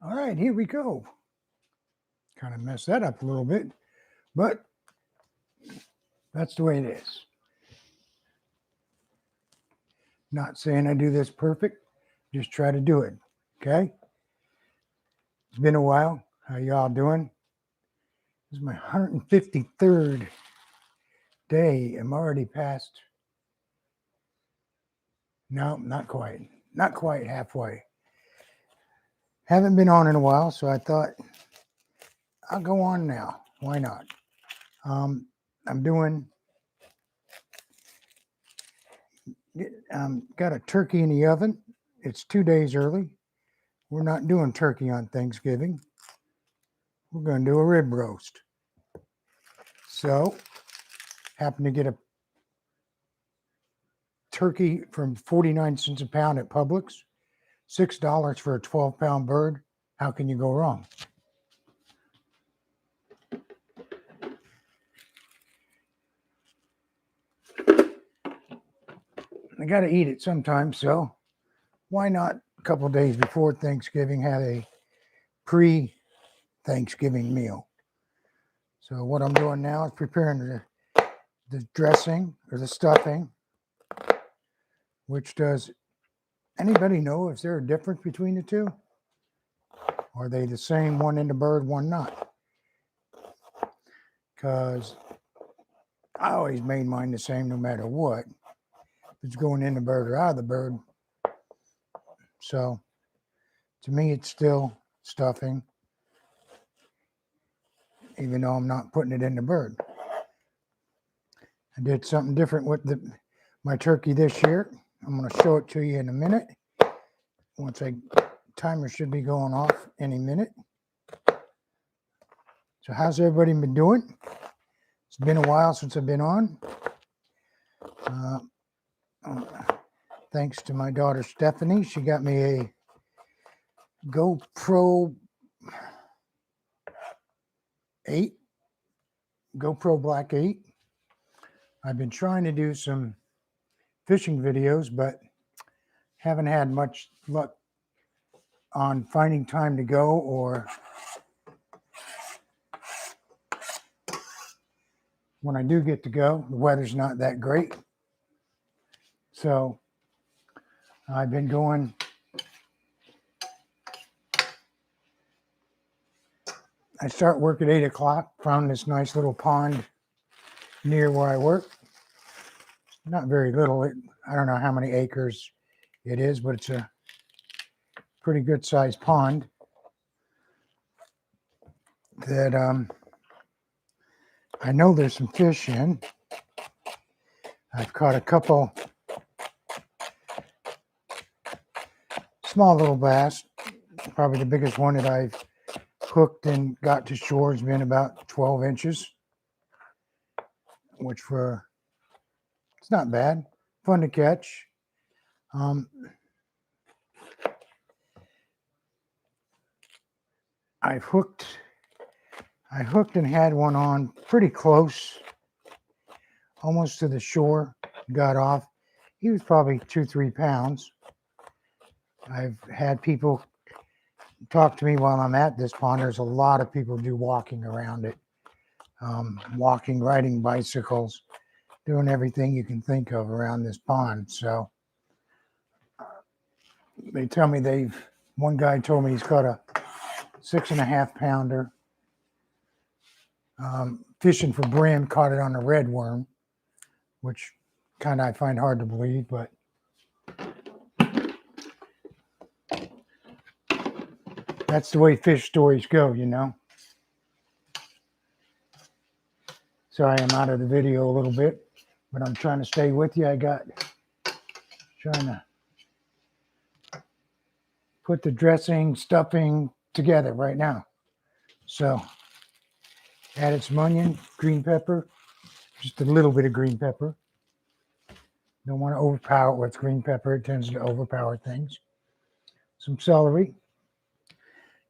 All right, here we go. Kind of messed that up a little bit, but that's the way it is. Not saying I do this perfect, just try to do it. Okay? It's been a while. How y'all doing? This is my 153rd day. I'm already past. No, not quite. Not quite halfway. Haven't been on in a while, so I thought I'll go on now. Why not? I'm doing. Got a turkey in the oven. It's 2 days early. We're not doing turkey on Thanksgiving. We're going to do a rib roast. So, happened to get a turkey from 49 cents a pound at Publix, $6 for a 12-pound bird. How can you go wrong? I got to eat it sometime, so why not a couple days before Thanksgiving have a pre-Thanksgiving meal? So what I'm doing now is preparing the dressing or the stuffing, which does anybody know if there a difference between the two? Are they the same, one in the bird, one not? Because I always made mine the same no matter what. If it's going in the bird or out of the bird. So to me, it's still stuffing, even though I'm not putting it in the bird. I did something different with my turkey this year. I'm going to show it to you in a minute. Timer should be going off any minute. So how's everybody been doing? It's been a while since I've been on. Thanks to my daughter Stephanie, she got me a GoPro 8, GoPro Black 8. I've been trying to do some fishing videos, but haven't had much luck on finding time to go, or when I do get to go, the weather's not that great. So I've been going. I start work at 8 o'clock, found this nice little pond near where I work. Not very little. I don't know how many acres it is, but it's a pretty good sized pond that I know there's some fish in. I've caught a couple small little bass. Probably the biggest one that I've hooked and got to shore has been about 12 inches, which it's not bad. Fun to catch. I hooked and had one on pretty close, almost to the shore, got off. He was probably 2-3 pounds. I've had people talk to me while I'm at this pond. There's a lot of people do walking around it, walking, riding bicycles, doing everything you can think of around this pond. So they tell me one guy told me he's caught a 6.5 pounder. Fishing for brim, caught it on a red worm, which kind of I find hard to believe, but that's the way fish stories go, you know. Sorry, I'm out of the video a little bit, but I'm trying to stay with you. Trying to put the dressing, stuffing together right now. So added some onion, green pepper, just a little bit of green pepper. Don't want to overpower it with green pepper. It tends to overpower things. Some celery.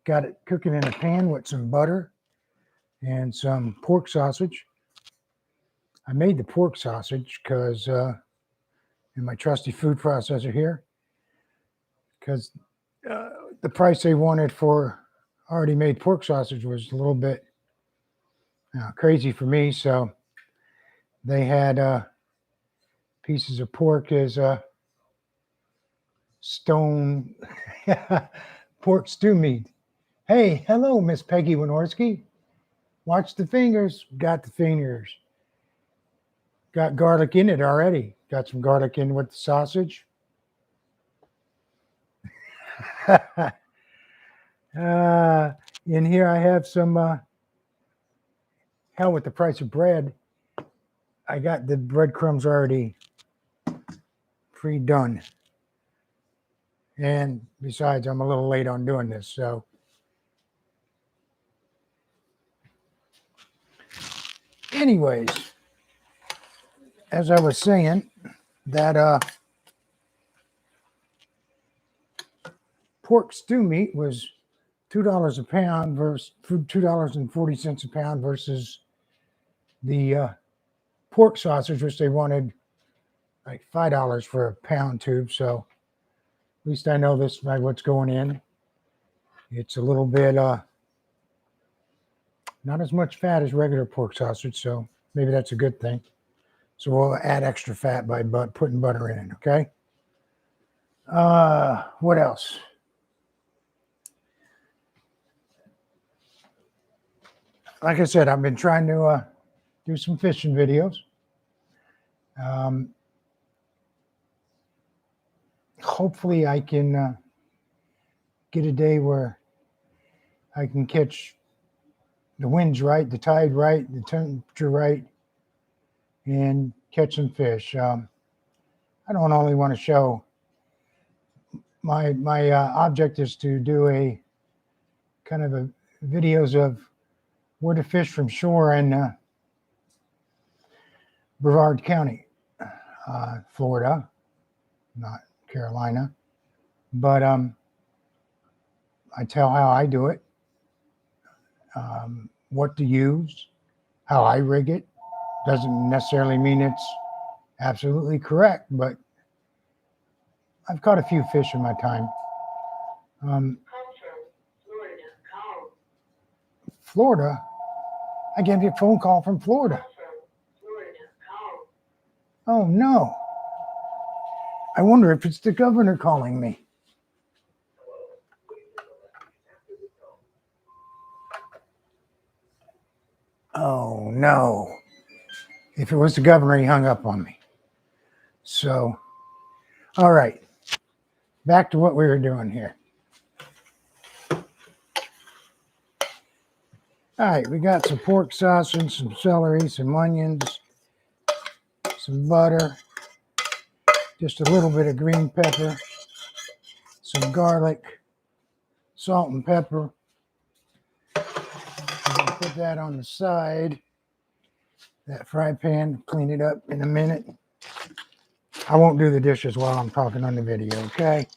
Got it cooking in a pan with some butter and some pork sausage. I made the pork sausage because in my trusty food processor here, because the price they wanted for already made pork sausage was a little bit crazy for me. So they had pieces of pork as stone pork stew meat. Hey, hello, Miss Peggy Winorski. Watch the fingers. Got the fingers. Got garlic in it already. Got some garlic in with the sausage. In here I have some, hell with the price of bread. I got the breadcrumbs already pre-done. And besides, I'm a little late on doing this. So anyways, as I was saying, that pork stew meat was $2 a pound versus $2.40 a pound versus the pork sausage, which they wanted like $5 for a pound tube. So at least I know this by what's going in. It's a little bit not as much fat as regular pork sausage, so maybe that's a good thing. So we'll add extra fat by putting butter in it, okay? What else? Like I said, I've been trying to do some fishing videos. Hopefully I can get a day where I can catch the winds right, the tide right, the temperature right, and catch some fish. I don't only want to show my object is to do a kind of a videos of where to fish from shore in Brevard County, Florida, not Carolina. But I tell how I do it, what to use, how I rig it. Doesn't necessarily mean it's absolutely correct, but I've caught a few fish in my time. Florida? I get a phone call from Florida. Oh no. I wonder if it's the governor calling me. Oh no. If it was the governor, he hung up on me. So, all right. Back to what we were doing here. All right, we got some pork sausage, some celery, some onions, some butter, just a little bit of green pepper, some garlic, salt and pepper. I'm going to put that on the side, that fry pan, clean it up in a minute. I won't do the dishes while I'm talking on the video, okay?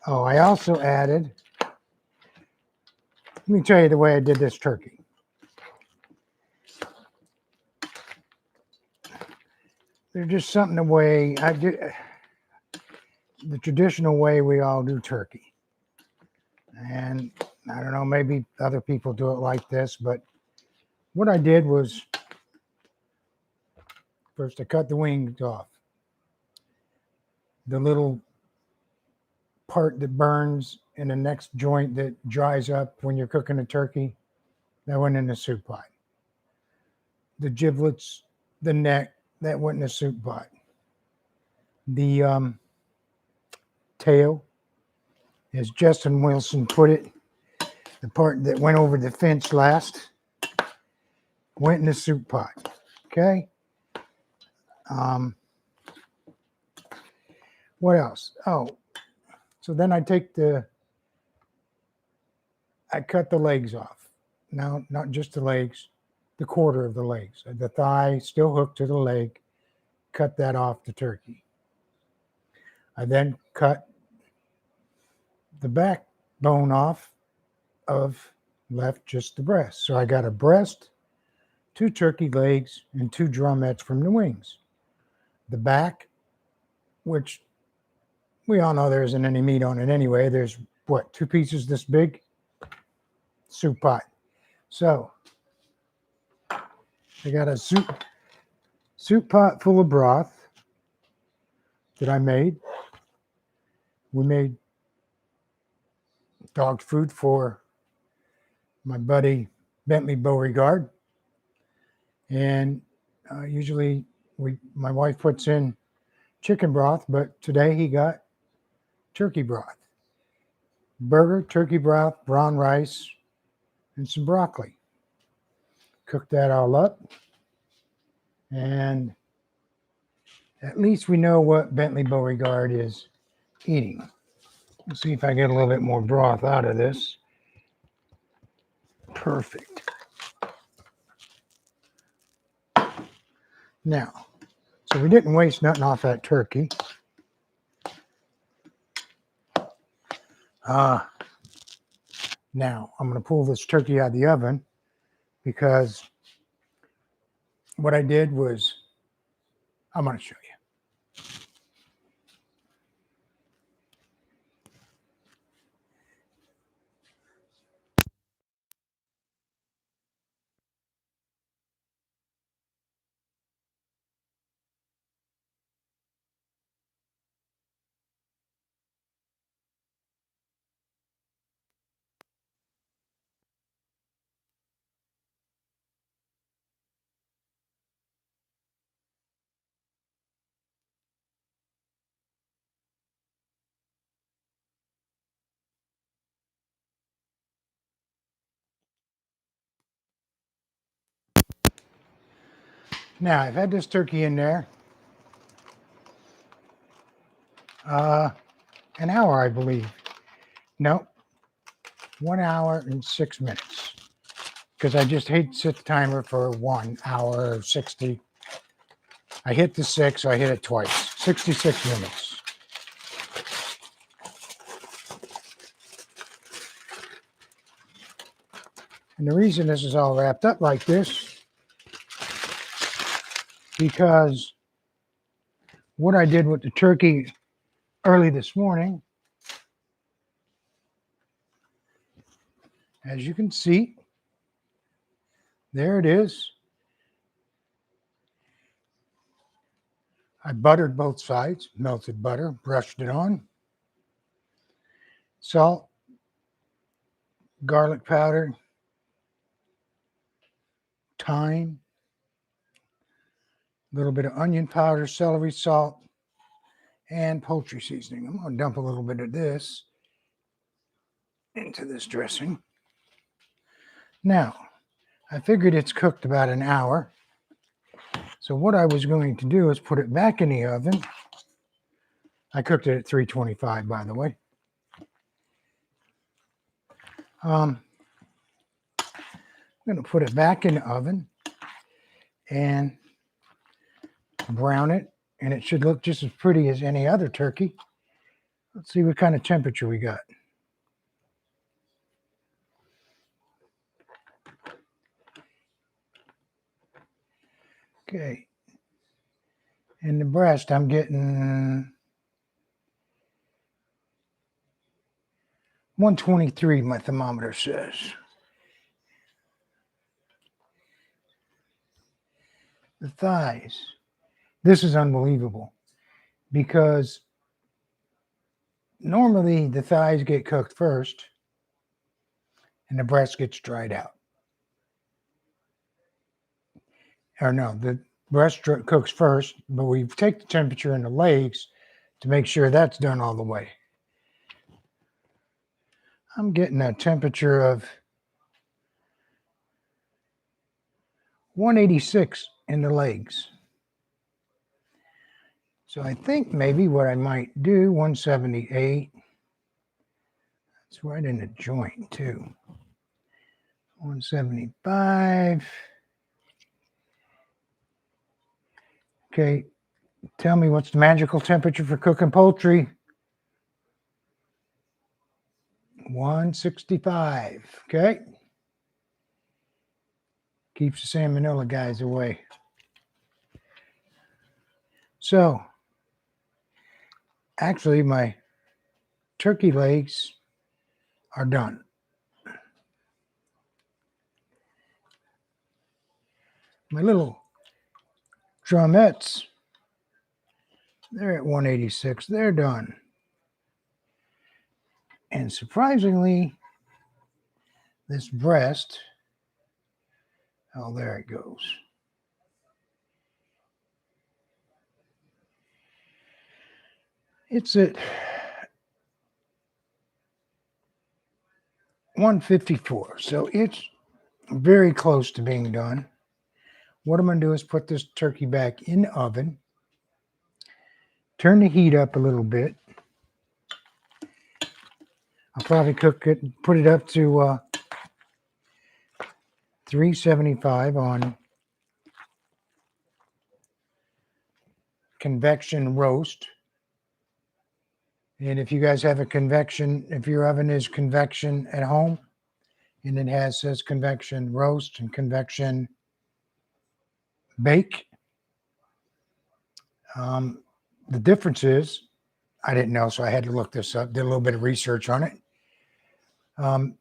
Oh, I also added, let me tell you the way I did this turkey. There's just something the way I did, the traditional way we all do turkey. And I don't know, maybe other people do it like this, but what I did was first I cut the wings off. The little part that burns and the next joint that dries up when you're cooking a turkey, that went in the soup pot. The giblets, the neck, that went in the soup pot. The tail, as Justin Wilson put it, the part that went over the fence last, went in the soup pot. Okay. What else? Oh, so then I cut the legs off. Now, not just the legs, the quarter of the legs. The thigh still hooked to the leg. Cut that off the turkey. I then cut the backbone off of, left just the breast. So I got a breast, 2 turkey legs, and 2 drumettes from the wings. The back, which we all know there isn't any meat on it anyway. There's what, 2 pieces this big? Soup pot. So I got a soup pot full of broth that I made. We made dog food for my buddy Bentley Beauregard. And usually my wife puts in chicken broth, but today he got turkey broth. Burger, turkey broth, brown rice, and some broccoli. Cook that all up. And at least we know what Bentley Beauregard is eating. Let's see if I get a little bit more broth out of this. Perfect. Now, so we didn't waste nothing off that turkey. Now, I'm going to pull this turkey out of the oven because what I did was, I'm going to show you. Now, I've had this turkey in there an hour, I believe. Nope, 1 hour and 6 minutes. Because I just hate to set the timer for 1 hour 60. I hit the 6, so I hit it twice. 66 minutes. And the reason this is all wrapped up like this, because what I did with the turkey early this morning, as you can see, there it is. I buttered both sides, melted butter, brushed it on. Salt, garlic powder, thyme, a little bit of onion powder, celery salt, and poultry seasoning. I'm going to dump a little bit of this into this dressing. Now, I figured it's cooked about an hour. So what I was going to do is put it back in the oven. I cooked it at 325, by the way. I'm going to put it back in the oven and brown it, and it should look just as pretty as any other turkey. Let's see what kind of temperature we got. Okay. In the breast, I'm getting 123, my thermometer says. The thighs. This is unbelievable because normally the thighs get cooked first and the breast gets dried out. Or no, the breast cooks first, but we take the temperature in the legs to make sure that's done all the way. I'm getting a temperature of 186 in the legs. So I think maybe what I might do, 178. It's right in the joint too. 175. Okay, tell me what's the magical temperature for cooking poultry? 165. Okay. Keeps the salmonella guys away. So, actually, my turkey legs are done. My little drumettes, they're at 186. They're done. And surprisingly, this breast, oh, there it goes. It's at 154. So it's very close to being done. What I'm going to do is put this turkey back in the oven. Turn the heat up a little bit. I'll probably cook it, put it up to 375 on convection roast. And if you guys have a convection, if your oven is convection at home, and it says convection roast and convection bake, the difference is, I didn't know, so I had to look this up, did a little bit of research on it. The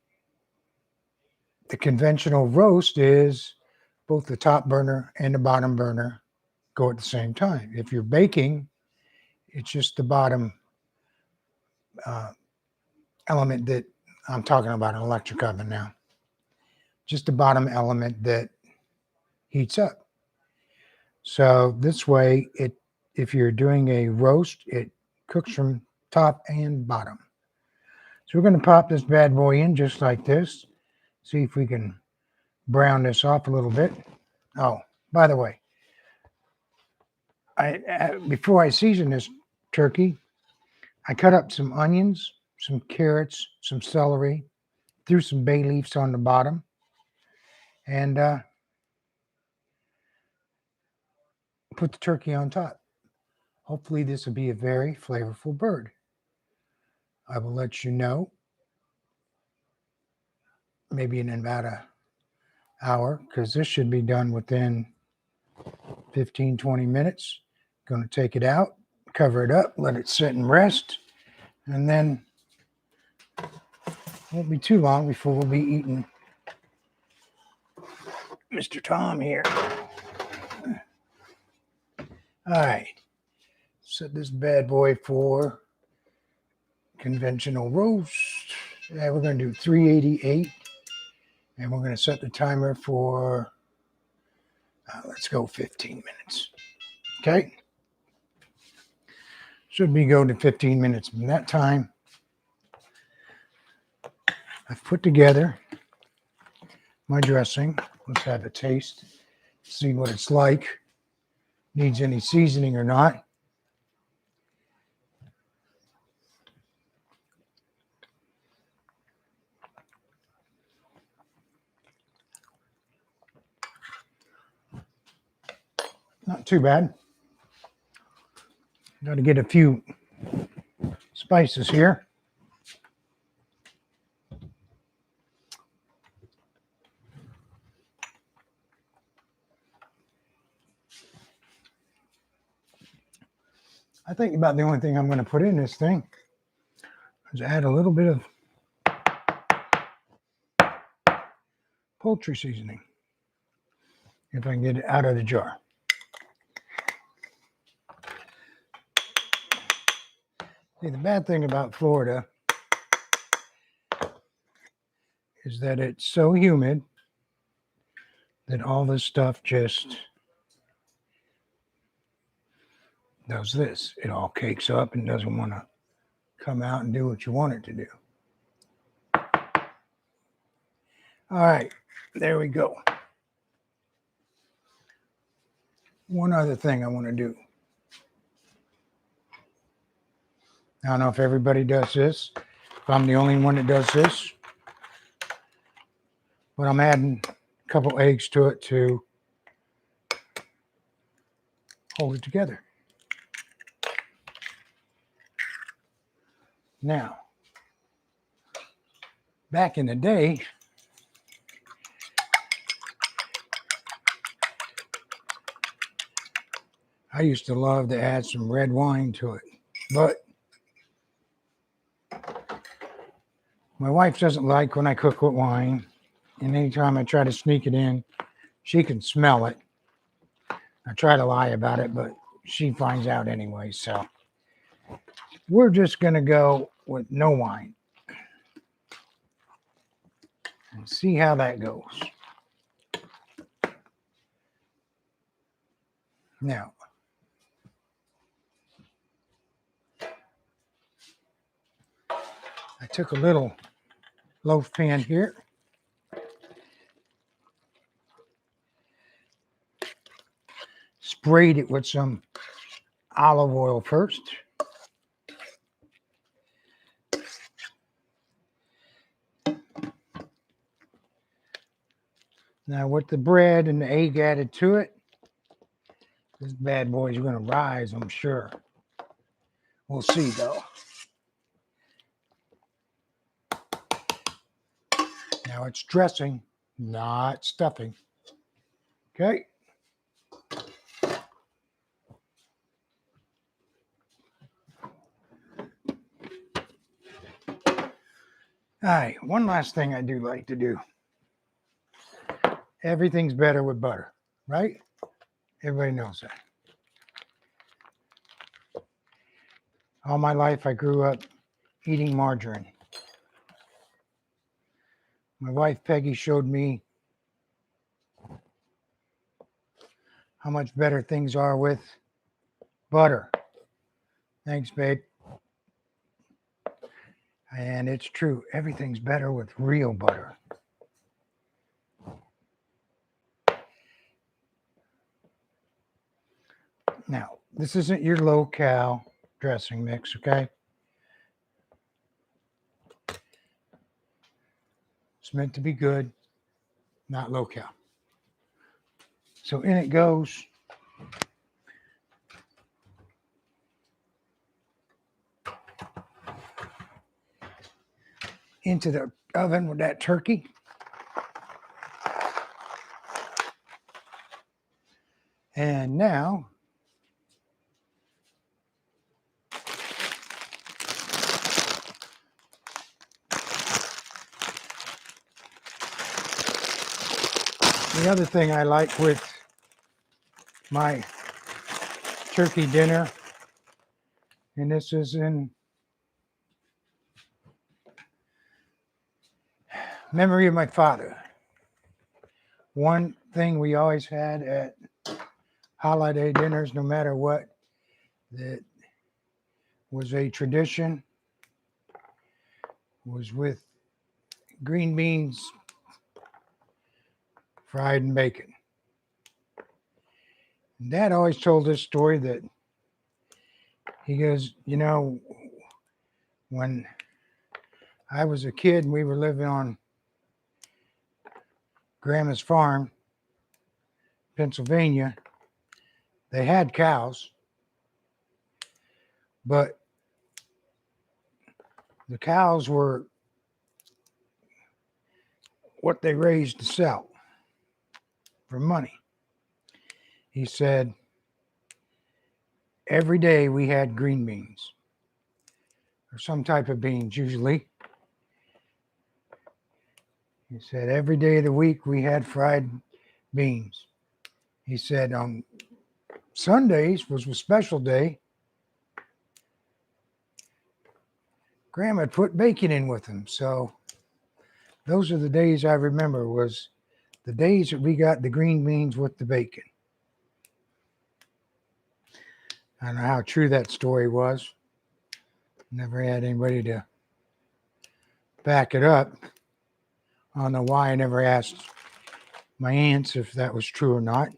conventional roast is both the top burner and the bottom burner go at the same time. If you're baking, it's just the bottom element that I'm talking about, an electric oven now. Just the bottom element that heats up. So this way, if you're doing a roast, it cooks from top and bottom. So we're going to pop this bad boy in just like this. See if we can brown this off a little bit. Oh, by the way, before I season this turkey, I cut up some onions, some carrots, some celery, threw some bay leaves on the bottom, and put the turkey on top. Hopefully this will be a very flavorful bird. I will let you know maybe in about an hour, because this should be done within 15-20 minutes. Going to take it out, cover it up, let it sit and rest, and then it won't be too long before we'll be eating Mr. Tom here. All right, set this bad boy for conventional roast. Yeah, we're going to do 388, and we're going to set the timer for, let's go 15 minutes. Okay. Should be go to 15 minutes. From that time, I've put together my dressing. Let's have a taste, see what it's like. Needs any seasoning or not. Not too bad. Got to get a few spices here. I think about the only thing I'm going to put in this thing is add a little bit of poultry seasoning, if I can get it out of the jar. See, the bad thing about Florida is that it's so humid that all this stuff just does this. It all cakes up and doesn't want to come out and do what you want it to do. All right, there we go. One other thing I want to do. I don't know if everybody does this, if I'm the only one that does this, but I'm adding a couple eggs to it to hold it together. Now, back in the day, I used to love to add some red wine to it, but My wife doesn't like when I cook with wine, and anytime I try to sneak it in, she can smell it. I try to lie about it, but she finds out anyway. So we're just going to go with no wine and see how that goes. Now, I took a little loaf pan here. Sprayed it with some olive oil first. Now with the bread and the egg added to it, this bad boy is going to rise, I'm sure. We'll see though. Now it's dressing, not stuffing. Okay. All right, one last thing I do like to do. Everything's better with butter, right? Everybody knows that. All my life, I grew up eating margarine. My wife, Peggy, showed me how much better things are with butter. Thanks, babe. And it's true. Everything's better with real butter. Now, this isn't your low-cal dressing mix, okay? It's meant to be good, not low-cal. So in it goes. Into the oven with that turkey. And now the other thing I like with my turkey dinner, and this is in memory of my father. One thing we always had at holiday dinners, no matter what, that was a tradition, was with green beans fried in bacon. And Dad always told this story that he goes, you know, when I was a kid and we were living on Grandma's farm, Pennsylvania, they had cows, but the cows were what they raised to sell for money. He said, every day we had green beans or some type of beans usually. He said, every day of the week we had fried beans. He said, on Sundays was a special day. Grandma put bacon in with them. So those are the days I remember, was the days that we got the green beans with the bacon. I don't know how true that story was. Never had anybody to back it up. I don't know why I never asked my aunts if that was true or not,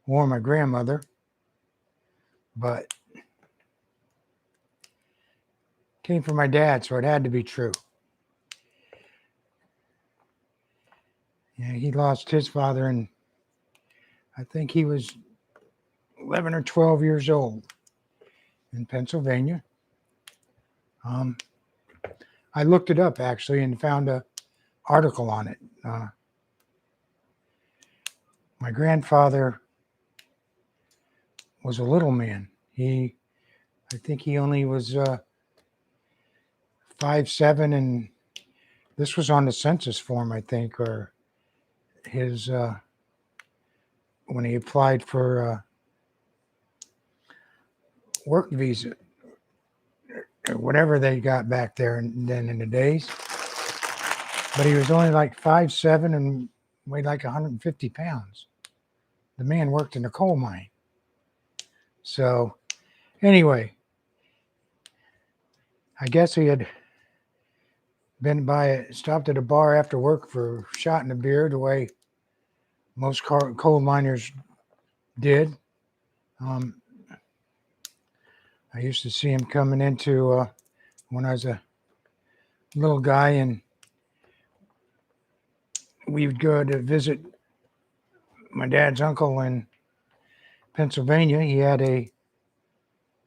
or my grandmother, but it came from my dad, so it had to be true. Yeah, he lost his father, and I think he was 11 or 12 years old in Pennsylvania. I looked it up actually and found an article on it. My grandfather was a little man. I think he only was 5'7" and This was on the census form, I think, or his when he applied for work visa or whatever they got back there and then in the days. But he was only like 5'7" and weighed like 150 pounds. The man worked in a coal mine. So anyway, I guess he had stopped at a bar after work for a shot in the beer, the way most coal miners did. I used to see him coming into when I was a little guy, and we would go to visit my dad's uncle in Pennsylvania. He had a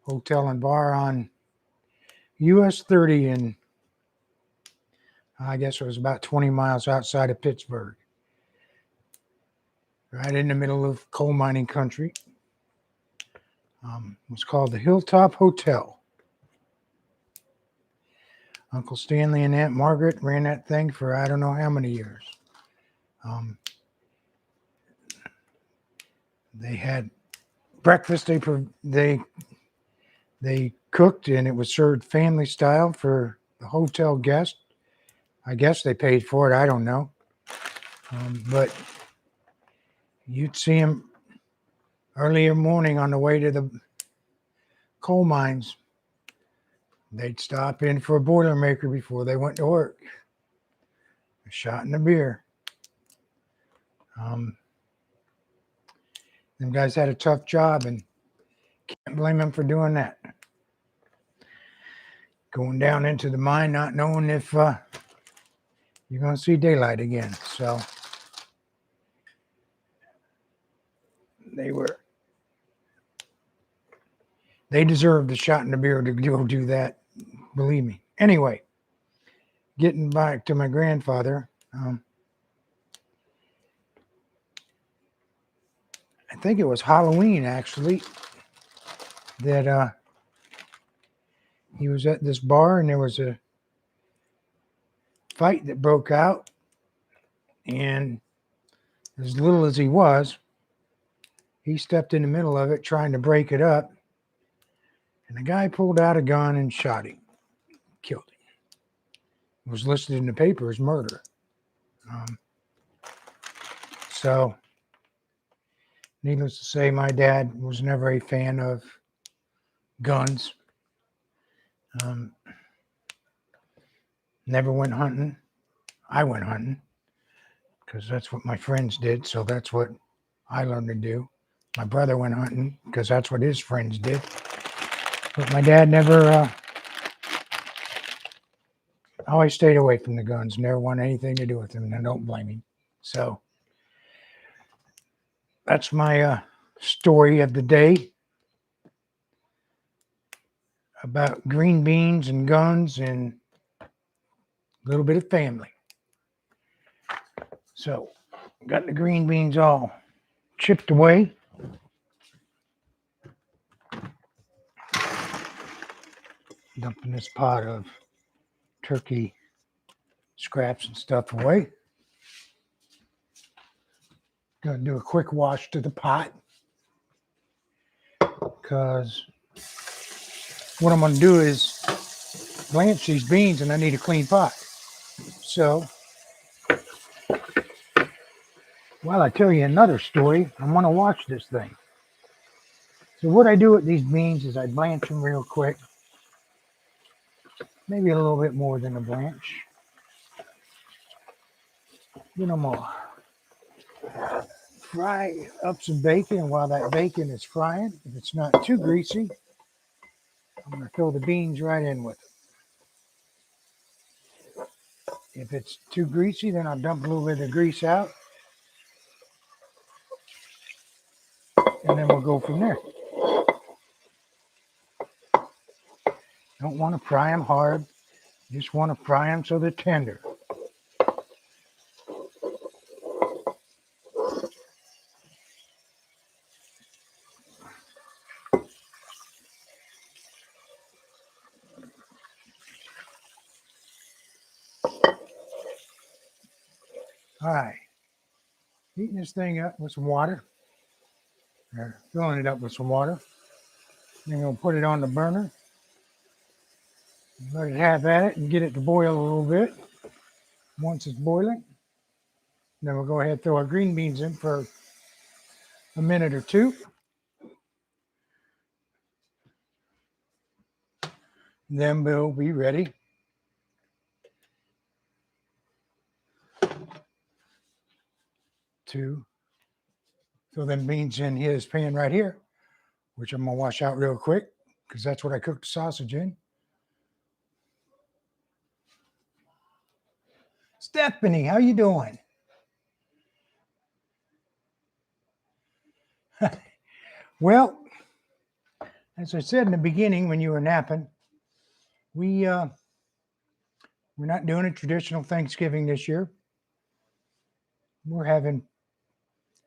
hotel and bar on US 30, and I guess it was about 20 miles outside of Pittsburgh, right in the middle of coal mining country. It was called the Hilltop Hotel. Uncle Stanley and Aunt Margaret ran that thing for I don't know how many years. They had breakfast. They cooked, and it was served family style for the hotel guest. I guess they paid for it. I don't know. But you'd see them earlier morning on the way to the coal mines. They'd stop in for a Boilermaker before they went to work. A shot in the beer. Them guys had a tough job, and can't blame them for doing that. Going down into the mine, not knowing if you're going to see daylight again. So they deserved a shot in the beer to go do that. Believe me. Anyway, getting back to my grandfather, I think it was Halloween actually that he was at this bar, and there was a fight that broke out, and as little as he was, he stepped in the middle of it trying to break it up, and the guy pulled out a gun and shot him, killed him. It was listed in the paper as murder. So needless to say, my dad was never a fan of guns. Never went hunting. I went hunting because that's what my friends did. So that's what I learned to do. My brother went hunting because that's what his friends did. But my dad never, always stayed away from the guns. Never wanted anything to do with them. And I don't blame him. So that's my story of the day about green beans and guns and a little bit of family. So got the green beans all chipped away. Dumping this pot of turkey scraps and stuff away. Gonna do a quick wash to the pot because what I'm gonna do is blanch these beans, and I need a clean pot. So while I tell you another story, I want to wash this thing. So what I do with these beans is I blanch them real quick. Maybe a little bit more than a blanch. Then I'm gonna fry up some bacon, and while that bacon is frying, if it's not too greasy, I'm gonna throw the beans right in with it. If it's too greasy, then I'll dump a little bit of grease out, and then we'll go from there. Don't want to fry them hard. Just want to fry them so they're tender. All right. Heating this thing up with some water. Or filling it up with some water. Then we'll put it on the burner. Let it have at it and get it to boil a little bit. Once it's boiling, then we'll go ahead and throw our green beans in for a minute or two. Then we'll be ready to throw them beans in his pan right here, which I'm going to wash out real quick because that's what I cooked the sausage in. Stephanie, how you doing? Well, as I said in the beginning when you were napping, we're not doing a traditional Thanksgiving this year. We're having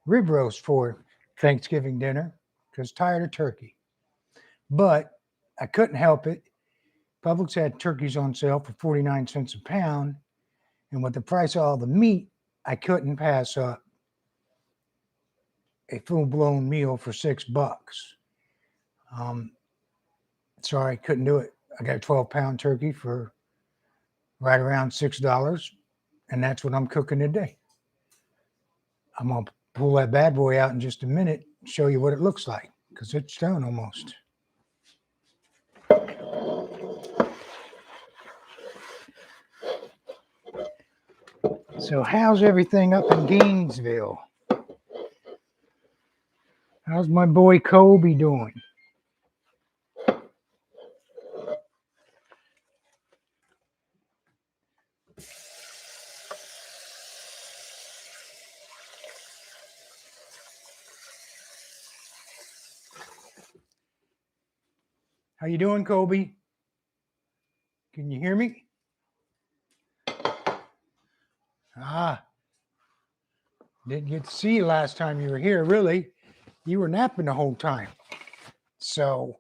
rib roast for Thanksgiving dinner because tired of turkey. But I couldn't help it. Publix had turkeys on sale for 49 cents a pound. And with the price of all the meat, I couldn't pass up a full-blown meal for $6. Sorry, couldn't do it. I got a 12-pound turkey for right around $6, and that's what I'm cooking today. I'm going to pull that bad boy out in just a minute and show you what it looks like because it's done almost. So how's everything up in Gainesville? How's my boy Kobe doing? How you doing, Kobe? Can you hear me? Didn't get to see you last time you were here, really. You were napping the whole time. So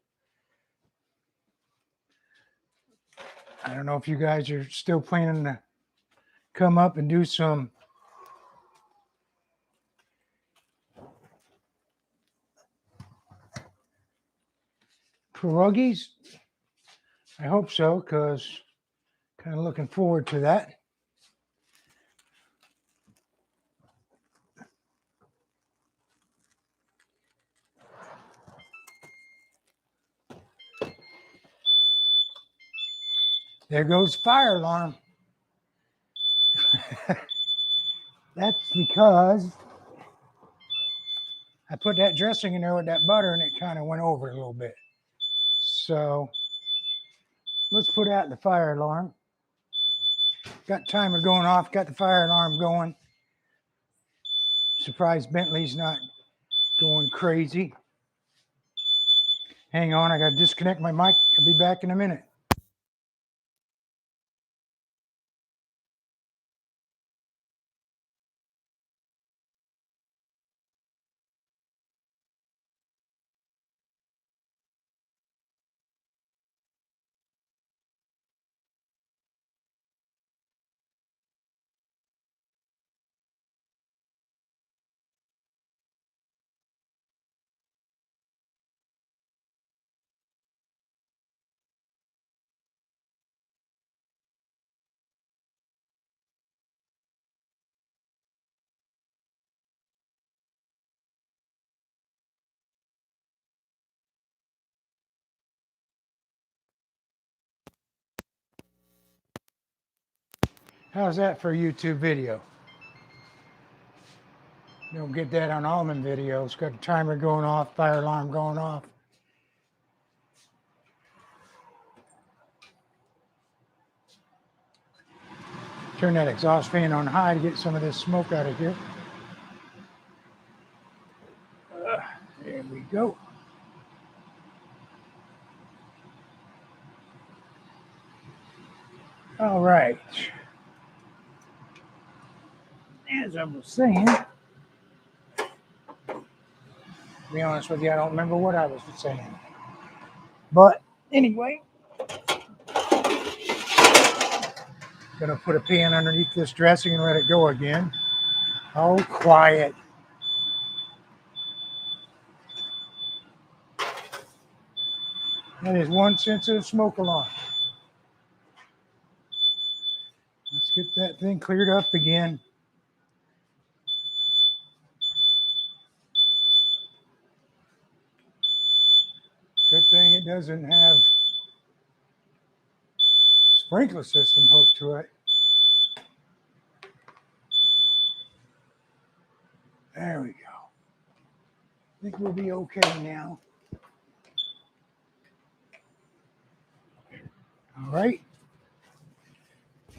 I don't know if you guys are still planning to come up and do some pierogies. I hope so, because kind of looking forward to that. There goes the fire alarm. That's because I put that dressing in there with that butter and it kind of went over a little bit. So let's put out the fire alarm. Got the timer going off, got the fire alarm going. Surprised Bentley's not going crazy. Hang on, I got to disconnect my mic. I'll be back in a minute. How's that for a YouTube video? You don't get that on almond videos. Got the timer going off, fire alarm going off. Turn that exhaust fan on high to get some of this smoke out of here. There we go. All right. As I was saying, to be honest with you, I don't remember what I was saying. But anyway, gonna put a pan underneath this dressing and let it go again. Oh, quiet. That is one sensitive smoke alarm. Let's get that thing cleared up again. Good thing it doesn't have sprinkler system hooked to it. There we go. I think we'll be okay now. All right.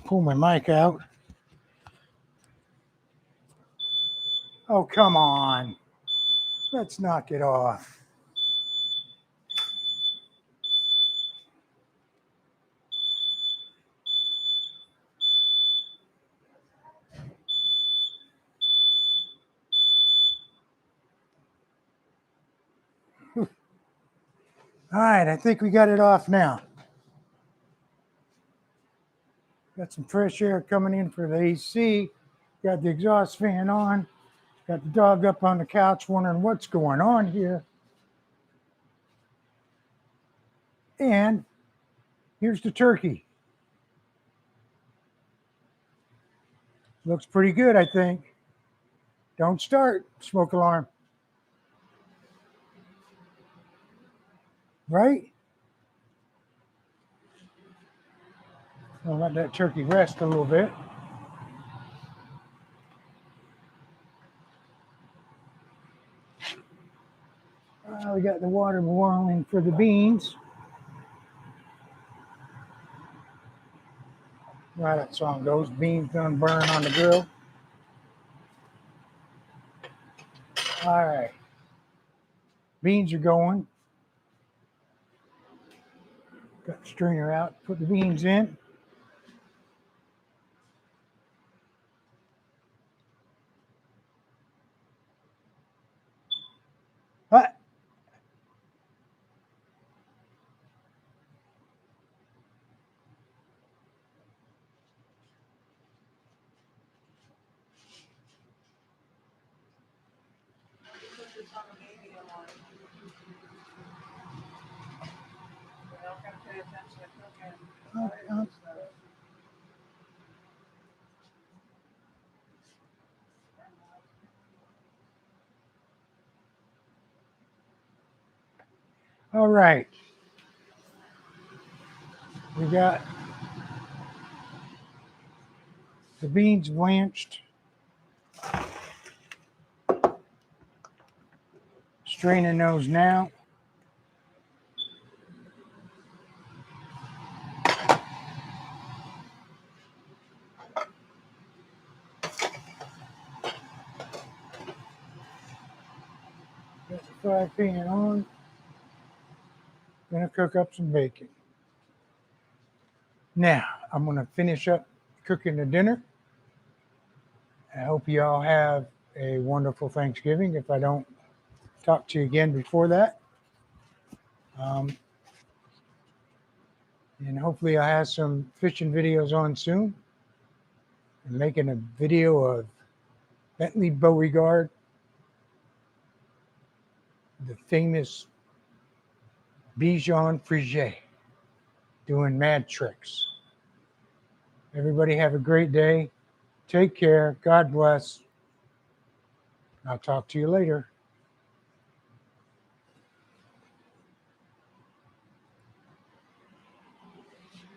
Pull my mic out. Oh, come on. Let's knock it off. All right, I think we got it off now. Got some fresh air coming in for the AC. Got the exhaust fan on. Got the dog up on the couch wondering what's going on here. And here's the turkey. Looks pretty good, I think. Don't start, smoke alarm. Right? I'll let that turkey rest a little bit. We got the water boiling for the beans. Right, that song goes. Beans done burn on the grill. All right. Beans are going. Got the strainer out. Put the beans in. What? All right. We got the beans blanched. Straining those now. Got the fry pan on. Gonna cook up some bacon. Now, I'm gonna finish up cooking the dinner. I hope you all have a wonderful Thanksgiving if I don't talk to you again before that. And hopefully I'll have some fishing videos on soon. I'm making a video of Bentley Beauregard, the famous Bichon Frise, doing mad tricks. Everybody have a great day. Take care. God bless. I'll talk to you later.